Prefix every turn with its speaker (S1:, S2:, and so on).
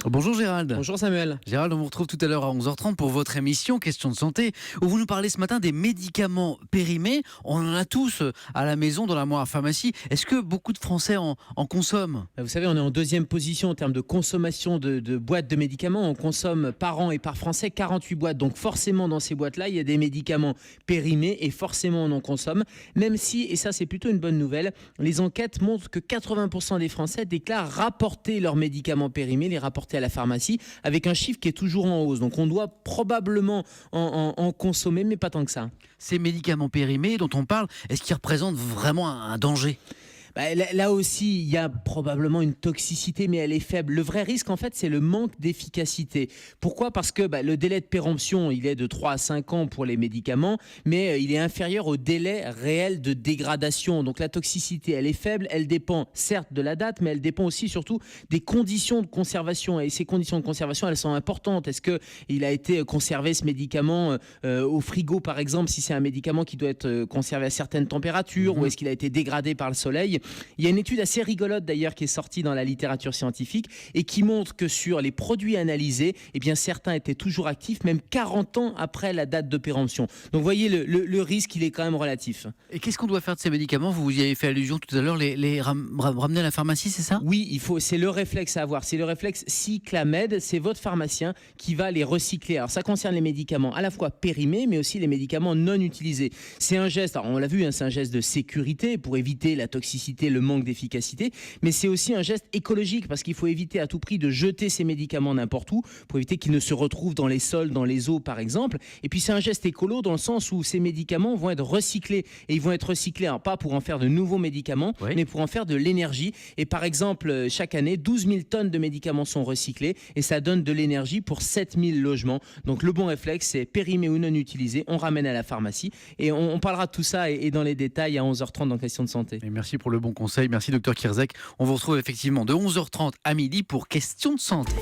S1: Bonjour Gérald.
S2: Bonjour Samuel.
S1: Gérald, on vous retrouve tout à l'heure à 11h30 pour votre émission Question de santé, où vous nous parlez ce matin des médicaments périmés. On en a tous à la maison, dans la pharmacie. Est-ce que beaucoup de Français en consomment ?
S2: Vous savez, on est en deuxième position en termes de consommation de boîtes de médicaments. On consomme par an et par Français 48 boîtes. Donc forcément, dans ces boîtes-là, il y a des médicaments périmés et forcément, on en consomme. Même si, et ça c'est plutôt une bonne nouvelle, les enquêtes montrent que 80% des Français déclarent rapporter leurs médicaments périmés, les rapporter à la pharmacie, avec un chiffre qui est toujours en hausse. Donc on doit probablement en consommer, mais pas tant que ça.
S1: Ces médicaments périmés dont on parle, est-ce qu'ils représentent vraiment un danger ?
S2: Là aussi, il y a probablement une toxicité, mais elle est faible. Le vrai risque, en fait, c'est le manque d'efficacité. Pourquoi ? Parce que le délai de péremption, il est de 3 à 5 ans pour les médicaments, mais il est inférieur au délai réel de dégradation. Donc la toxicité, elle est faible. Elle dépend certes de la date, mais elle dépend aussi surtout des conditions de conservation. Et ces conditions de conservation, elles sont importantes. Est-ce qu'il a été conservé, ce médicament, au frigo, par exemple, si c'est un médicament qui doit être conservé à certaines températures, ou est-ce qu'il a été dégradé par le soleil ? Il y a une étude assez rigolote d'ailleurs qui est sortie dans la littérature scientifique et qui montre que sur les produits analysés, eh bien certains étaient toujours actifs, même 40 ans après la date de péremption. Donc vous voyez, le risque, il est quand même relatif.
S1: Et qu'est-ce qu'on doit faire de ces médicaments ? Vous y avez fait allusion tout à l'heure, les ramener à la pharmacie, c'est ça ?
S2: Oui, c'est le réflexe à avoir. C'est le réflexe Cyclamed, c'est votre pharmacien qui va les recycler. Alors ça concerne les médicaments à la fois périmés, mais aussi les médicaments non utilisés. C'est un geste, alors on l'a vu, c'est un geste de sécurité pour éviter la toxicité, le manque d'efficacité, mais c'est aussi un geste écologique parce qu'il faut éviter à tout prix de jeter ces médicaments n'importe où pour éviter qu'ils ne se retrouvent dans les sols, dans les eaux par exemple. Et puis c'est un geste écolo dans le sens où ces médicaments vont être recyclés et ils vont être recyclés, alors pas pour en faire de nouveaux médicaments, mais pour en faire de l'énergie. Et par exemple, chaque année, 12 000 tonnes de médicaments sont recyclés et ça donne de l'énergie pour 7 000 logements. Donc le bon réflexe, c'est périmé ou non utilisé, on ramène à la pharmacie et on parlera de tout ça et dans les détails à 11h30 dans Question de santé.
S1: Et merci pour le bon conseil. Merci Dr Kirzek. On vous retrouve effectivement de 11h30 à midi pour Question de santé.